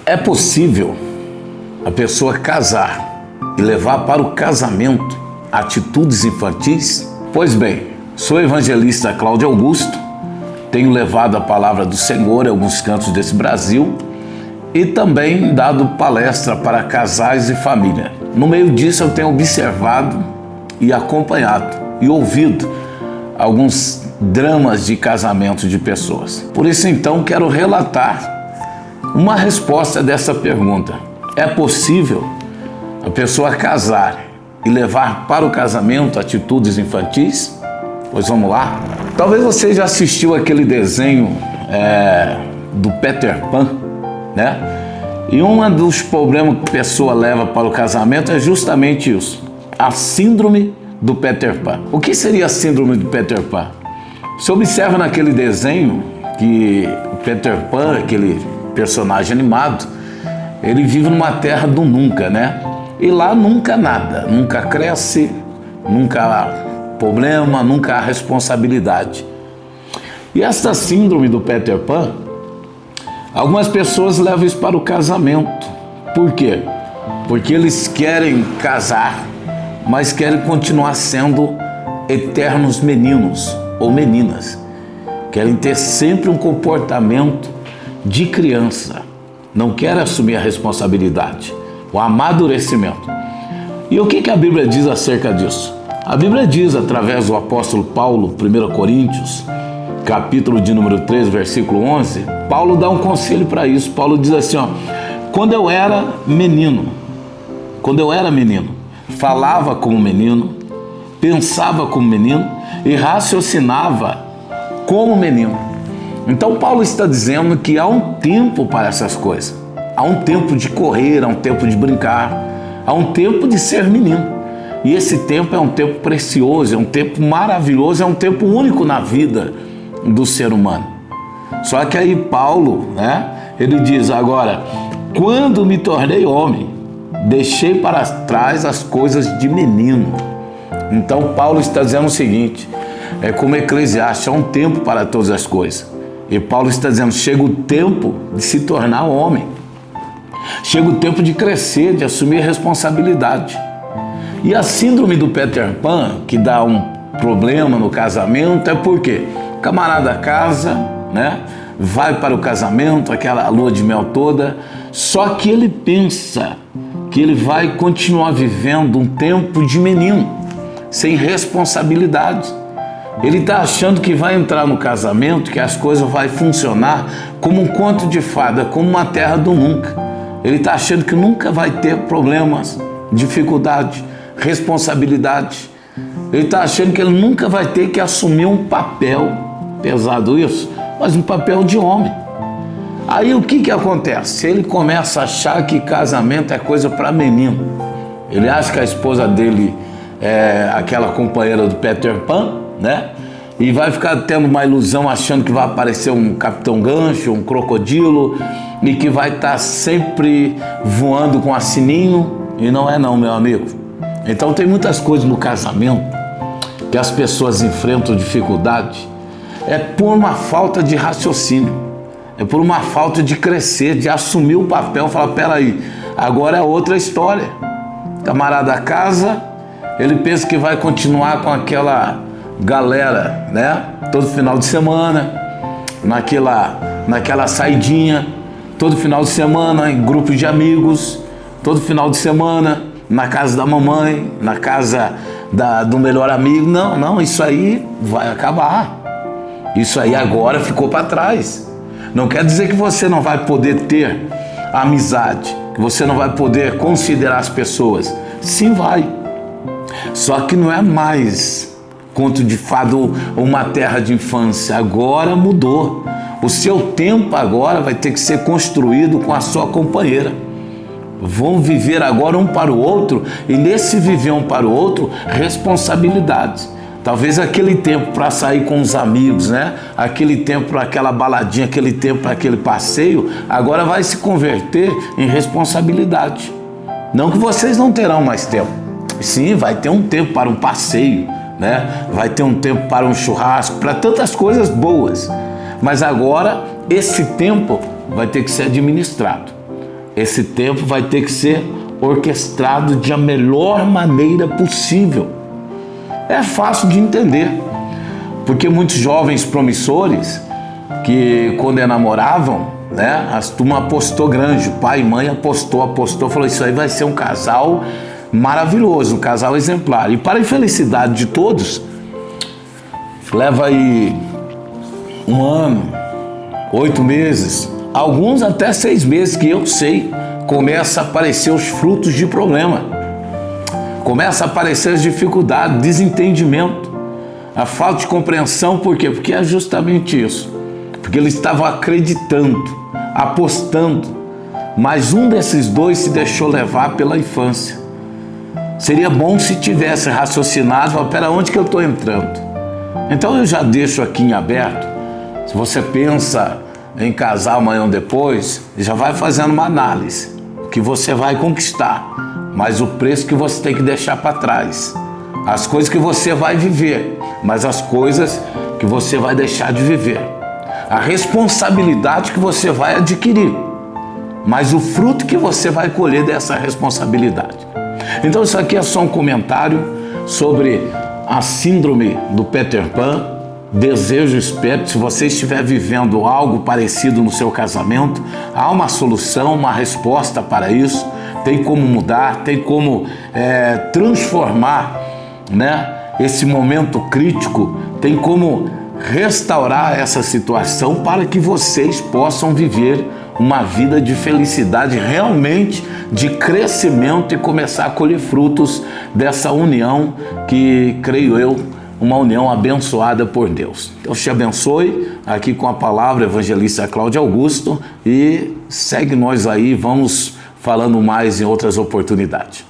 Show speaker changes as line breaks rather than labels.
É possível a pessoa casar e levar para o casamento atitudes infantis? Pois bem, sou evangelista Cláudio Augusto, tenho levado a palavra do Senhor em alguns cantos desse Brasil e também dado palestra para casais e família. No meio disso eu tenho observado e acompanhado e ouvido alguns dramas de casamento de pessoas. Por isso então quero relatar uma resposta dessa pergunta. É possível a pessoa casar e levar para o casamento atitudes infantis? Pois vamos lá. Talvez você já assistiu aquele desenho do Peter Pan, né? E um dos problemas que a pessoa leva para o casamento é justamente isso, a síndrome do Peter Pan. O que seria a síndrome do Peter Pan? Você observa naquele desenho que o Peter Pan, aquele personagem animado, ele vive numa terra do nunca, né? E lá nunca nada, nunca cresce, nunca há problema, nunca há responsabilidade. E esta síndrome do Peter Pan, algumas pessoas levam isso para o casamento. Por quê? Porque eles querem casar, mas querem continuar sendo eternos meninos ou meninas. Querem ter sempre um comportamento de criança. Não querem assumir a responsabilidade, o amadurecimento. E o que a Bíblia diz acerca disso? A Bíblia diz, através do apóstolo Paulo, 1 Coríntios, capítulo de número 3, versículo 11, Paulo dá um conselho para isso. Paulo diz assim, quando eu era menino, falava como menino, pensava como menino e raciocinava como menino. Então Paulo está dizendo que há um tempo para essas coisas. Há um tempo de correr, há um tempo de brincar, há um tempo de ser menino. E esse tempo é um tempo precioso, é um tempo maravilhoso, é um tempo único na vida do ser humano. Só que aí Paulo, ele diz agora, quando me tornei homem, deixei para trás as coisas de menino. Então Paulo está dizendo o seguinte, é como Eclesiastes, há um tempo para todas as coisas. E Paulo está dizendo, chega o tempo de se tornar homem. Chega o tempo de crescer, de assumir responsabilidade. E a síndrome do Peter Pan, que dá um problema no casamento, é porque o camarada casa, vai para o casamento, aquela lua de mel toda, só que ele pensa que ele vai continuar vivendo um tempo de menino, sem responsabilidade. Ele está achando que vai entrar no casamento, que as coisas vão funcionar como um conto de fada, como uma terra do nunca. Ele está achando que nunca vai ter problemas, dificuldade, responsabilidade. Ele está achando que ele nunca vai ter que assumir um papel, pesado isso, mas um papel de homem. Aí o que acontece? Ele começa a achar que casamento é coisa para menino. Ele acha que a esposa dele é aquela companheira do Peter Pan, e vai ficar tendo uma ilusão achando que vai aparecer um Capitão Gancho, um crocodilo e que vai estar sempre voando com a sininho, e não é não, meu amigo. Então tem muitas coisas no casamento que as pessoas enfrentam dificuldade, é por uma falta de raciocínio, é por uma falta de crescer, de assumir o papel, falar, peraí, agora é outra história. Camarada casa, ele pensa que vai continuar com aquela galera, todo final de semana, naquela saidinha, todo final de semana em grupos de amigos, todo final de semana na casa da mamãe, na casa do melhor amigo. Não, isso aí vai acabar. Isso aí agora ficou para trás. Não quer dizer que você não vai poder ter amizade, que você não vai poder considerar as pessoas. Sim, vai. Só que não é mais conto de fado ou uma terra de infância. Agora mudou. O seu tempo agora vai ter que ser construído com a sua companheira. Vão viver agora um para o outro, e nesse viver um para o outro, responsabilidades. Talvez aquele tempo para sair com os amigos, aquele tempo para aquela baladinha, aquele tempo para aquele passeio, agora vai se converter em responsabilidade. Não que vocês não terão mais tempo. Sim, vai ter um tempo para um passeio, vai ter um tempo para um churrasco, para tantas coisas boas. Mas agora esse tempo vai ter que ser administrado. esse tempo vai ter que ser orquestrado de a melhor maneira possível. É fácil de entender, porque muitos jovens promissores que quando namoravam, né, a turma apostou grande, o pai e mãe apostou, falou, isso aí vai ser um casal maravilhoso, um casal exemplar. E para a infelicidade de todos, leva aí 1 ano, 8 meses, alguns até 6 meses, que eu sei, começa a aparecer os frutos de problema. Começa a aparecer as dificuldades, desentendimento, a falta de compreensão. Por quê? Porque é justamente isso. Porque eles estavam acreditando, apostando, mas um desses dois se deixou levar pela infância. Seria bom se tivesse raciocinado, pera, onde que eu estou entrando? Então eu já deixo aqui em aberto. Se você pensa em casar amanhã ou depois, já vai fazendo uma análise, que você vai conquistar, mas o preço que você tem que deixar para trás, as coisas que você vai viver, mas as coisas que você vai deixar de viver, a responsabilidade que você vai adquirir, mas o fruto que você vai colher dessa responsabilidade. Então isso aqui é só um comentário sobre a síndrome do Peter Pan. Desejo, espero, se você estiver vivendo algo parecido no seu casamento, há uma solução, uma resposta para isso. Tem como mudar, tem como transformar, né, esse momento crítico, tem como restaurar essa situação para que vocês possam viver uma vida de felicidade, realmente de crescimento, e começar a colher frutos dessa união que, creio eu, uma união abençoada por Deus. Deus te abençoe, aqui com a palavra evangelista Cláudio Augusto, e segue nós aí, vamos falando mais em outras oportunidades.